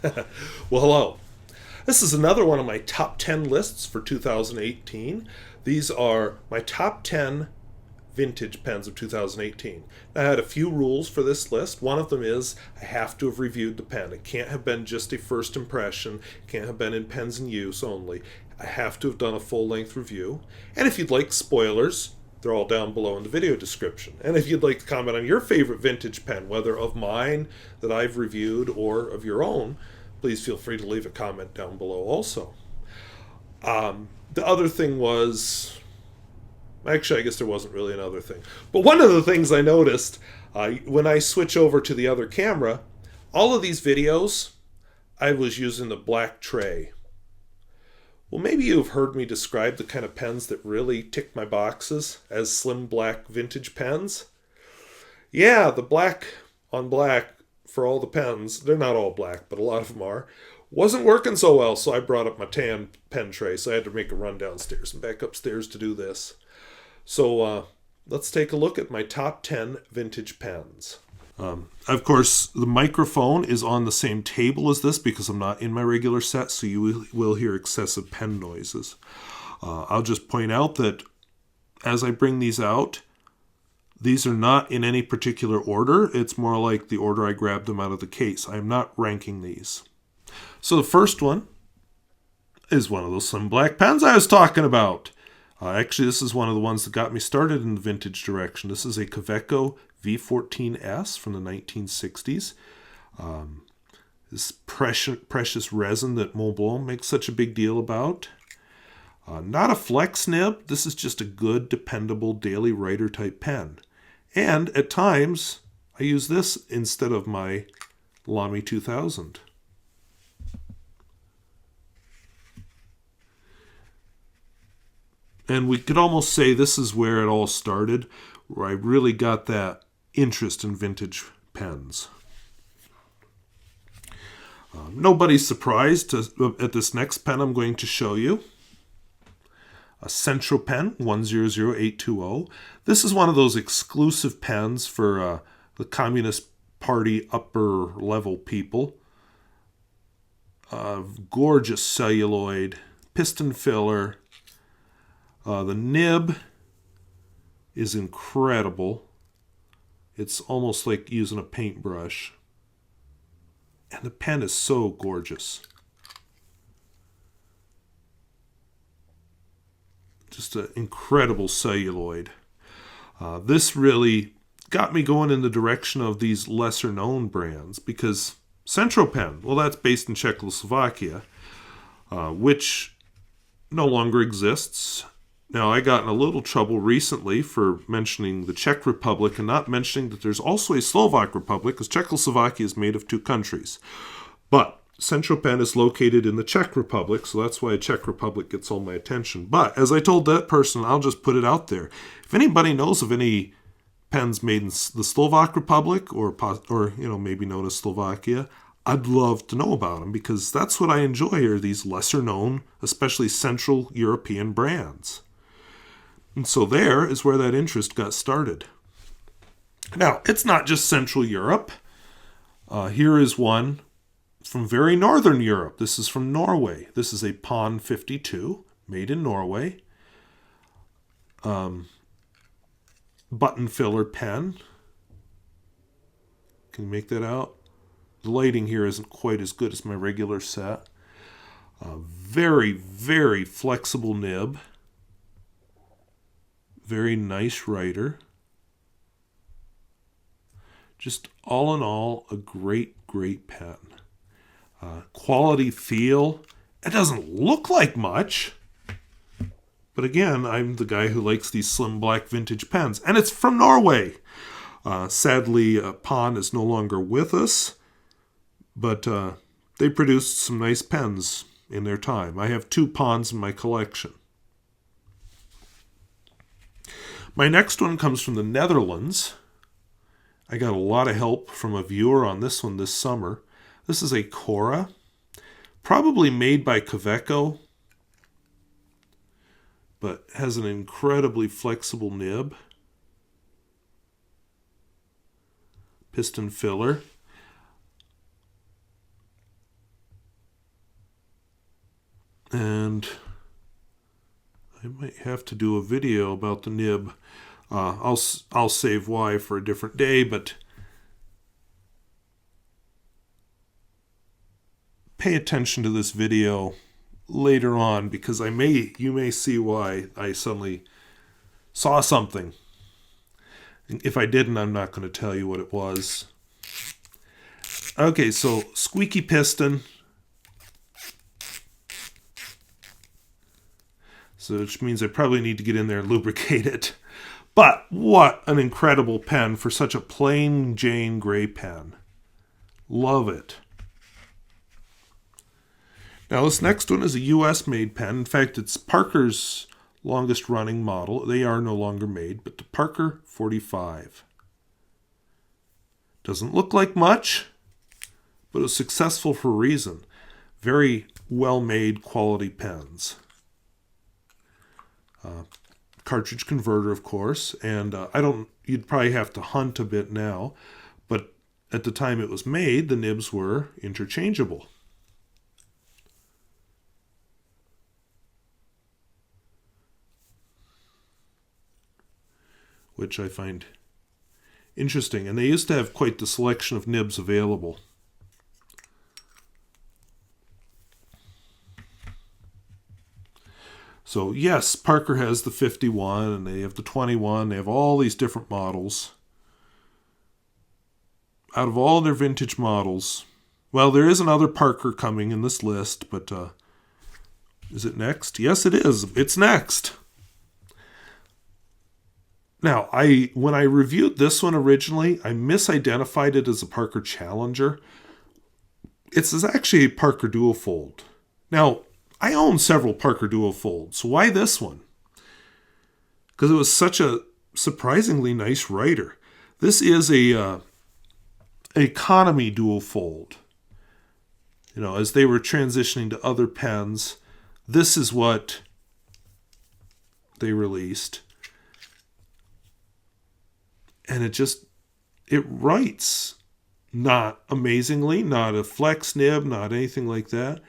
Well, hello. This is another one of my top 10 lists for 2018. These are my top 10 vintage pens of 2018. Now, I had a few rules for this list. One of them is I have to have reviewed the pen. It can't have been just a first impression, it can't have been in pens in use only. I have to have done a full length review. And if you'd like spoilers, they're all down below in the video description. And if you'd like to comment on your favorite vintage pen, whether of mine that I've reviewed or of your own, please feel free to leave a comment down below also. The other thing was, actually, I guess there wasn't really another thing. But one of the things I noticed when I switch over to the other camera, all of these videos, I was using the black tray. Well, maybe you've heard me describe the kind of pens that really tick my boxes as slim black vintage pens. Yeah, the black on black for all the pens, they're not all black, but a lot of them are, wasn't working so well, so I brought up my tan pen tray, so I had to make a run downstairs and back upstairs to do this. So let's take a look at my top 10 vintage pens. Of course, the microphone is on the same table as this because I'm not in my regular set, so you will hear excessive pen noises. I'll just point out that as I bring these out, these are not in any particular order. It's more like the order I grabbed them out of the case. I'm not ranking these. So the first one is one of those slim black pens I was talking about. Actually, this is one of the ones that got me started in the vintage direction. This is a Kaweco V14S from the 1960s. This precious resin that Montblanc makes such a big deal about. Not a flex nib. This is just a good, dependable daily writer type pen. And at times, I use this instead of my Lamy 2000. And we could almost say this is where it all started, where I really got that interest in vintage pens. Nobody's surprised at this next pen I'm going to show you. A Centropen 100820. This is one of those exclusive pens for the Communist Party upper level people. Gorgeous celluloid, piston filler. The nib is incredible. It's almost like using a paintbrush. And the pen is so gorgeous. Just an incredible celluloid. This really got me going in the direction of these lesser known brands because Centropen, well, that's based in Czechoslovakia, which no longer exists. Now, I got in a little trouble recently for mentioning the Czech Republic and not mentioning that there's also a Slovak Republic, because Czechoslovakia is made of two countries. But Centropen is located in the Czech Republic, so that's why Czech Republic gets all my attention. But as I told that person, I'll just put it out there. If anybody knows of any pens made in the Slovak Republic or maybe known as Slovakia, I'd love to know about them because that's what I enjoy are these lesser known, especially Central European brands. And so there is where that interest got started. Now, it's not just Central Europe. Here is one from very northern Europe. This is from Norway. This is a Pon 52, made in Norway. Button filler pen. Can you make that out? The lighting here isn't quite as good as my regular set. Very, very flexible nib. Very nice writer. Just all in all, a great, great pen. Quality feel. It doesn't look like much. But again, I'm the guy who likes these slim black vintage pens. And it's from Norway. Sadly, Pon is no longer with us. But they produced some nice pens in their time. I have 2 Pons in my collection. My next one comes from the Netherlands. I got a lot of help from a viewer on this one this summer. This is a Cora, probably made by Kaweco, but has an incredibly flexible nib. Piston filler. And I might have to do a video about the nib. I'll save why for a different day, but pay attention to this video later on, because you may see why I suddenly saw something. If I didn't, I'm not going to tell you what it was. Okay, so squeaky piston. So which means I probably need to get in there and lubricate it. But what an incredible pen for such a plain Jane gray pen. Love it. Now this next one is a US made pen. In fact, it's Parker's longest running model. They are no longer made, but the Parker 45. Doesn't look like much, but it was successful for a reason. Very well made quality pens. Cartridge converter, of course, and you'd probably have to hunt a bit now, but at the time it was made, the nibs were interchangeable. Which I find interesting, and they used to have quite the selection of nibs available. So yes, Parker has the 51, and they have the 21. They have all these different models. Out of all their vintage models, well, there is another Parker coming in this list, but is it next? Yes, it is. It's next. Now, when I reviewed this one originally, I misidentified it as a Parker Challenger. It's actually a Parker Duofold. Now, I own several Parker Duofolds, so why this one? Because it was such a surprisingly nice writer. This is a economy Duofold. You know, as they were transitioning to other pens, this is what they released. And it writes not amazingly, not a flex nib, not anything like that,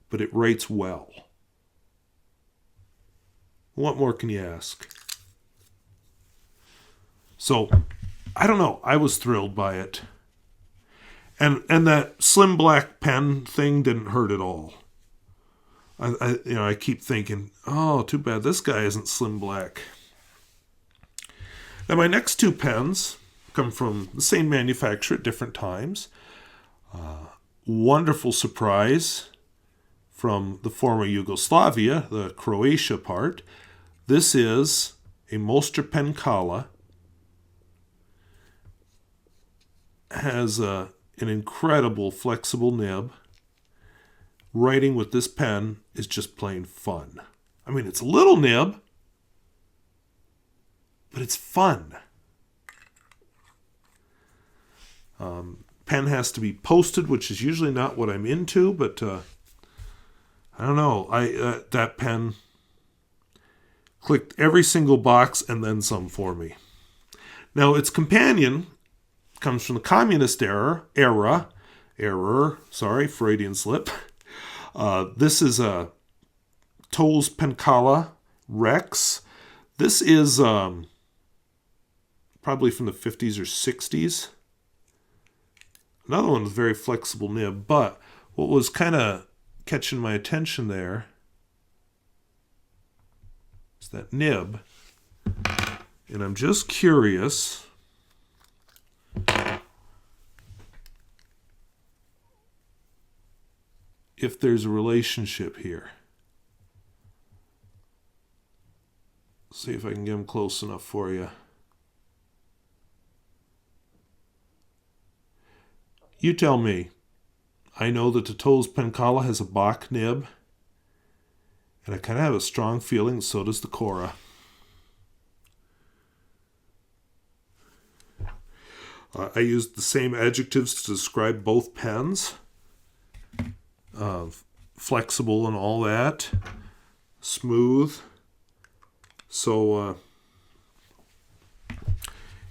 but it writes well. What more can you ask? So, I don't know. I was thrilled by it. And that slim black pen thing didn't hurt at all. I keep thinking, oh, too bad this guy isn't slim black. Now, my next two pens come from the same manufacturer at different times. Wonderful surprise from the former Yugoslavia, the Croatia part. This is a TOZ Penkala. Has an incredible flexible nib. Writing with this pen is just plain fun. I mean, it's a little nib, but it's fun. Pen has to be posted, which is usually not what I'm into, but I don't know. That pen clicked every single box and then some for me. Now, its companion comes from the communist era, Freudian slip. This is a TOZ Penkala Rex. This is probably from the 50s or 60s. Another one with very flexible nib, but what was kind of catching my attention there is that nib. And I'm just curious if there's a relationship here. See if I can get them close enough for you. You tell me. I know that the TOZ Penkala has a Bach nib, and I kind of have a strong feeling so does the Cora. I used the same adjectives to describe both pens. Flexible and all that. Smooth. So,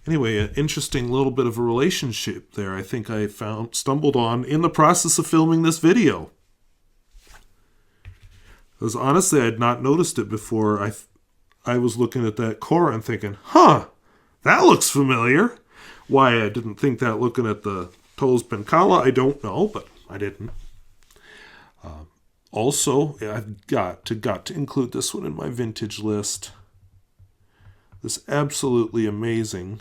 anyway, an interesting little bit of a relationship there I think I stumbled on in the process of filming this video. Because honestly, I had not noticed it before. I was looking at that Cora and thinking, huh, that looks familiar. Why I didn't think that looking at the TOZ Penkala, I don't know, but I didn't. Also, I've got to include this one in my vintage list. This absolutely amazing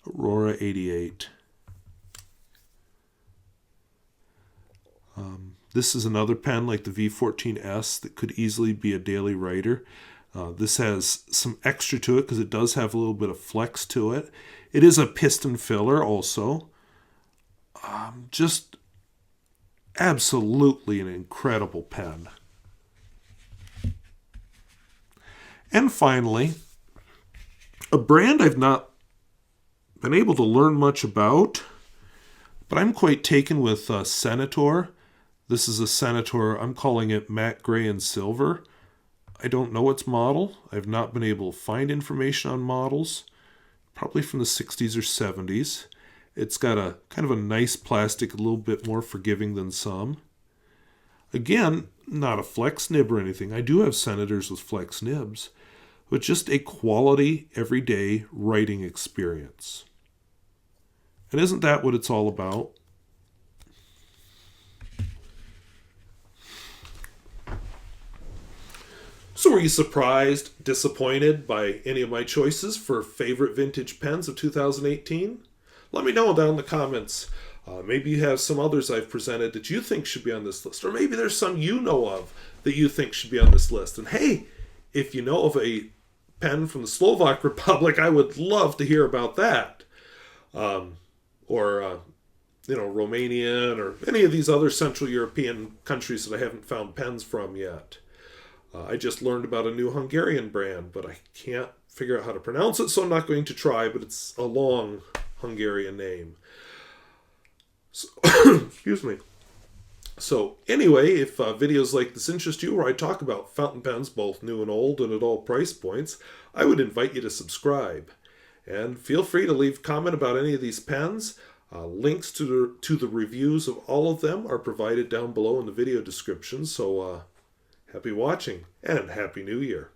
Aurora 88. This is another pen like the V14S that could easily be a daily writer. This has some extra to it because it does have a little bit of flex to it. It is a piston filler also. Just absolutely an incredible pen. And finally, a brand I've not been able to learn much about, but I'm quite taken with Senor. This is a Senor, I'm calling it matte gray and silver. I don't know its model. I've not been able to find information on models. Probably from the 60s or 70s. It's got a kind of a nice plastic, a little bit more forgiving than some. Again, not a flex nib or anything. I do have Senators with flex nibs, but just a quality, everyday writing experience. And isn't that what it's all about? So were you surprised, disappointed by any of my choices for favorite vintage pens of 2018? Let me know down in the comments. Maybe you have some others I've presented that you think should be on this list. Or maybe there's some you know of that you think should be on this list. And hey, if you know of a pen from the Slovak Republic, I would love to hear about that. Romanian or any of these other Central European countries that I haven't found pens from yet. I just learned about a new Hungarian brand, but I can't figure out how to pronounce it, so I'm not going to try, but it's a long Hungarian name. So, excuse me. So anyway, if videos like this interest you, where I talk about fountain pens, both new and old and at all price points, I would invite you to subscribe. And feel free to leave a comment about any of these pens. Links to the reviews of all of them are provided down below in the video description, so happy watching and Happy New Year.